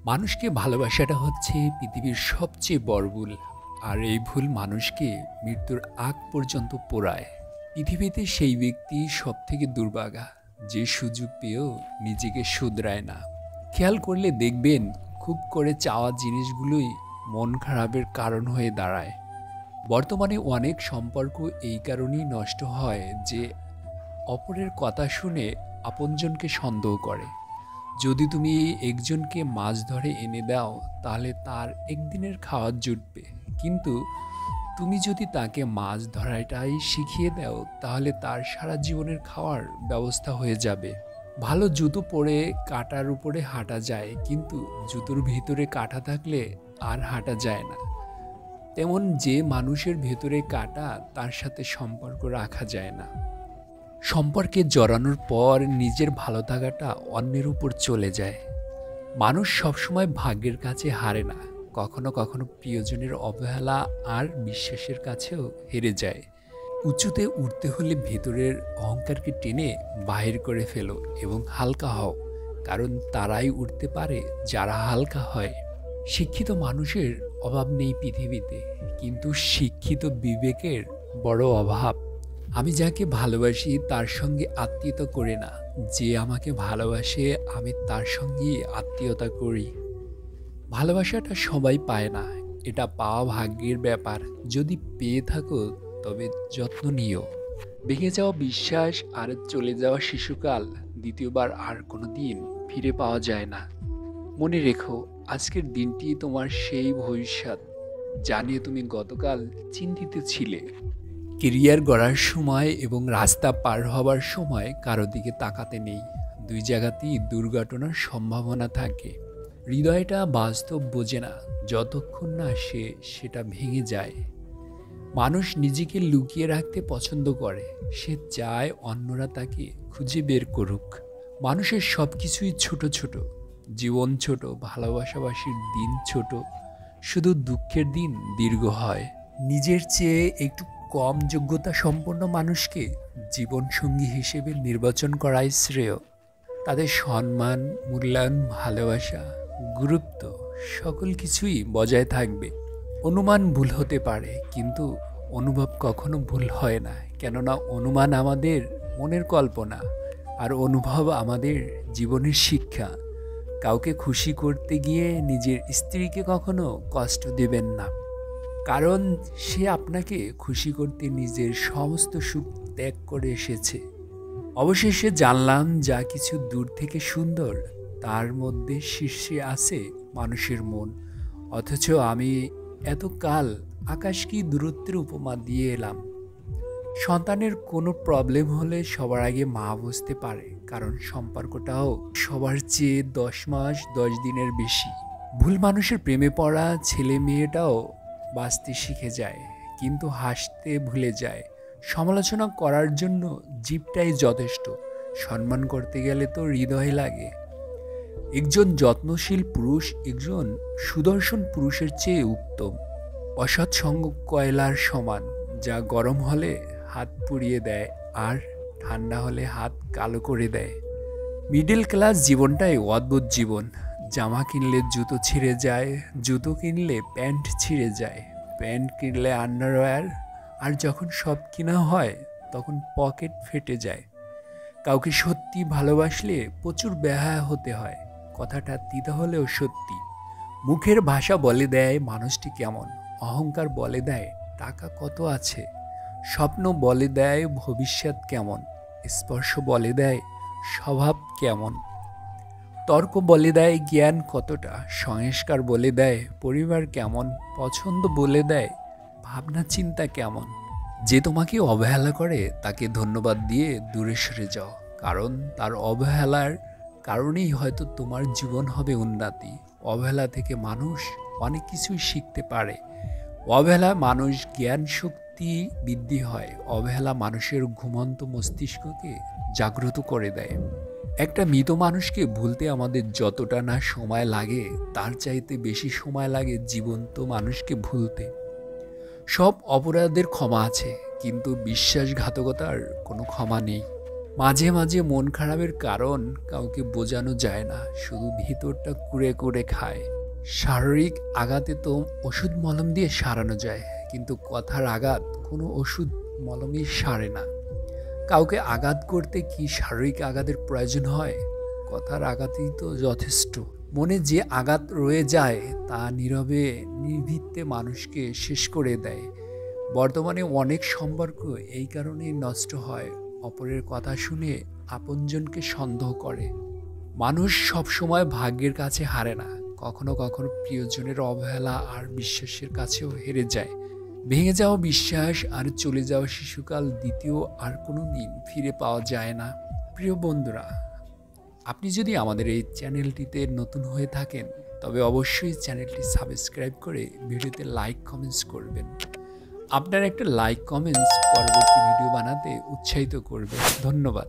মানুষকে ভালোবাসাটা হচ্ছে পৃথিবীর সবচেয়ে বড় ভুল। আর এই ভুল মানুষকে মৃত্যুর আগ পর্যন্ত পোড়ায়। পৃথিবীতে সেই ব্যক্তি সবথেকে দুর্ভাগা যে সুযোগ পেয়েও নিজেকে শুধরায় না। খেয়াল করলে দেখবেন খুব করে চাওয়া জিনিসগুলোই মন খারাপের কারণ হয়ে দাঁড়ায়। বর্তমানে অনেক সম্পর্ক এই কারণেই নষ্ট হয় যে অপরের কথা শুনে আপনজনকে সন্দেহ করে। যদি তুমি একজনকে মাছ ধরে এনে দাও তাহলে তার একদিনের খাওয়ার জুটবে, কিন্তু তুমি যদি তাকে মাছ ধরাটাই শিখিয়ে দাও তাহলে তার সারা জীবনের খাওয়ার ব্যবস্থা হয়ে যাবে। ভালো জুতো পরে কাঁটার উপরে হাঁটা যায়, কিন্তু জুতোর ভিতরে কাঁটা থাকলে আর হাঁটা যায় না। তেমন যে মানুষের ভেতরে কাঁটা তার সাথে সম্পর্ক রাখা যায় না। সম্পর্কে জড়ানোর পর নিজের ভালো থাকাটা অন্যের উপর চলে যায়। মানুষ সবসময় ভাগ্যের কাছে হারে না, কখনো কখনো প্রিয়জনের অবহেলা আর বিশ্বাসের কাছেও হেরে যায়। উঁচুতে উঠতে হলে ভেতরের অহংকারকে টেনে বাহির করে ফেলো এবং হালকা হও, কারণ তারাই উঠতে পারে যারা হালকা হয়। শিক্ষিত মানুষের অভাব নেই পৃথিবীতে, কিন্তু শিক্ষিত বিবেকের বড় অভাব। আমি যাকে ভালোবাসি তার সঙ্গে আত্মীয়তা করি না, যে আমাকে ভালোবাসে আমি তার সঙ্গেই আত্মীয়তা করি। ভালোবাসাটা সবাই পায় না, এটা পাওয়া ভাগ্যের ব্যাপার। যদি পেয়ে থাকো তবে যত্ন নিও। ভেঙে যাওয়া বিশ্বাস আর চলে যাওয়া শিশুকাল দ্বিতীয়বার আর কোনো দিন ফিরে পাওয়া যায় না। মনে রেখো, আজকের দিনটি তোমার সেই ভবিষ্যৎ যা নিয়ে তুমি গতকাল চিন্তিত ছিলে। কেরিয়ার গড়ার সময় এবং রাস্তা পার হবার সময় কারো দিকে তাকাতে নেই। দুই জায়গাতেই দুর্ঘটনার সম্ভাবনা থাকে। হৃদয়টা বাস্তব বোঝে না যতক্ষণ না সেটা ভেঙে যায়। মানুষ নিজেকে লুকিয়ে রাখতে পছন্দ করে, সে চায় অন্যরা তাকে খুঁজে বের করুক। মানুষের সব কিছুই ছোট ছোট, জীবন ছোট, ভালোবাসাবাসির দিন ছোট, শুধু দুঃখের দিন দীর্ঘ হয়। নিজের চেয়ে একটু কম যোগ্যতা সম্পন্ন মানুষকে জীবনসঙ্গী হিসেবে নির্বাচন করাই শ্রেয়। তাদের সম্মান, মূল্যায়ন, ভালোবাসা, গুরুত্ব সকল কিছুই বজায় থাকবে। অনুমান ভুল হতে পারে, কিন্তু অনুভব কখনো ভুল হয় না, কেননা অনুমান আমাদের মনের কল্পনা আর অনুভব আমাদের জীবনের শিক্ষা। কাউকে খুশি করতে গিয়ে নিজের স্ত্রীকে কখনো কষ্ট দেবেন না, কারণ সে আপনাকে খুশি করতে নিজের সমস্ত সুখ ত্যাগ করে এসেছে। অবশেষে জানলাম যা কিছু দূর থেকে সুন্দর তার মধ্যে শীর্ষে আছে মানুষের মন। অথচ আমি এতকাল আকাশ কি দূরত্বের উপমা দিয়ে এলাম। সন্তানের কোনো প্রবলেম হলে সবার আগে মা বুঝতে পারে, কারণ সম্পর্কটাও সবার চেয়ে 10 মাস 10 দিনের বেশি। ভুল মানুষের প্রেমে পড়া ছেলে মেয়েটাও বাঁচতে শিখে যায়, কিন্তু হাসতে ভুলে যায়। সমালোচনা করার জন্য জিভটাই যথেষ্ট, সম্মান করতে গেলে তো হৃদয় লাগে। একজন যত্নশীল পুরুষ একজন সুদর্শন পুরুষের চেয়ে উত্তম। অসৎ সঙ্গ কয়লার সমান, যা গরম হলে হাত পুড়িয়ে দেয় আর ঠান্ডা হলে হাত কালো করে দেয়। মিডল ক্লাস জীবনটাই অদ্ভুত জীবন। জামা কিনলে জুতো ছিঁড়ে যায়, জুতো কিনলে প্যান্ট ছিঁড়ে যায়, প্যান্ট কিনলে আন্ডারওয়্যার, আর যখন সব কিনা হয় তখন পকেট ফেটে যায়। কাউকে সত্যি ভালোবাসলে প্রচুর বেহায়া হতে হয়, কথাটা তিতা হলেও সত্যি। মুখের ভাষা বলে দেয় মানুষটি কেমন, অহংকার বলে দেয় টাকা কত আছে, স্বপ্ন বলে দেয় ভবিষ্যৎ কেমন, স্পর্শ বলে দেয় স্বভাব কেমন, তর্ক বলে দেয় জ্ঞান কতটা, সংস্কার বলে দেয় পরিবার কেমন, পছন্দ বলে দেয় ভাবনা চিন্তা কেমন। যে তোমাকে অবহেলা করে তাকে ধন্যবাদ দিয়ে দূরে সরে যাও, কারণ তার অবহেলার কারণেই হয়তো তোমার জীবন হবে উন্নতি। অবহেলা থেকে মানুষ অনেক কিছুই শিখতে পারে। অবহেলা মানুষ জ্ঞান শক্তি বৃদ্ধি হয়। অবহেলা মানুষের ঘুমন্ত মস্তিষ্ককে জাগ্রত করে দেয়। একটা মৃত মানুষকে ভুলতে আমাদের যতটা না সময় লাগে তার চাইতে বেশি সময় লাগে জীবন্ত মানুষকে ভুলতে। সব অপরাধের ক্ষমা আছে, কিন্তু বিশ্বাসঘাতকতার কোনো ক্ষমা নেই। মাঝে মাঝে মন খারাপের কারণ কাউকে বোঝানো যায় না, শুধু ভিতরটা কুড়ে কুড়ে খায়। শারীরিক আঘাতে তো ওষুধ মলম দিয়ে সারানো যায়, কিন্তু কথার আঘাত কোনো ওষুধ মলমই সারে না। কাউকে আঘাত করতে কি শারীরিক আঘাতের প্রয়োজন হয়? কথার আঘাতই তো যথেষ্ট। মনে যে আঘাত রয়ে যায় তা নীরবে নির্ভীকতে মানুষকে শেষ করে দেয়। বর্তমানে অনেক সম্পর্ক এই কারণেই নষ্ট হয়, অপরের কথা শুনে আপনজনকে সন্দেহ করে। মানুষ সবসময় ভাগ্যের কাছে হারে না, কখনো কখনো প্রিয়জনের অবহেলা আর বিশ্বাসের কাছেও হেরে যায়। ভেঙে যাওয়া বিশ্বাস আর চলে যাওয়া শিশুকাল দ্বিতীয় আর কোনো দিন ফিরে পাওয়া যায় না। প্রিয় বন্ধুরা, আপনি যদি আমাদের এই চ্যানেলটিতে নতুন হয়ে থাকেন তবে অবশ্যই চ্যানেলটি সাবস্ক্রাইব করে ভিডিওতে লাইক কমেন্টস করবেন। আপনার একটা লাইক কমেন্টস পরবর্তী ভিডিও বানাতে উৎসাহিত করবে। ধন্যবাদ।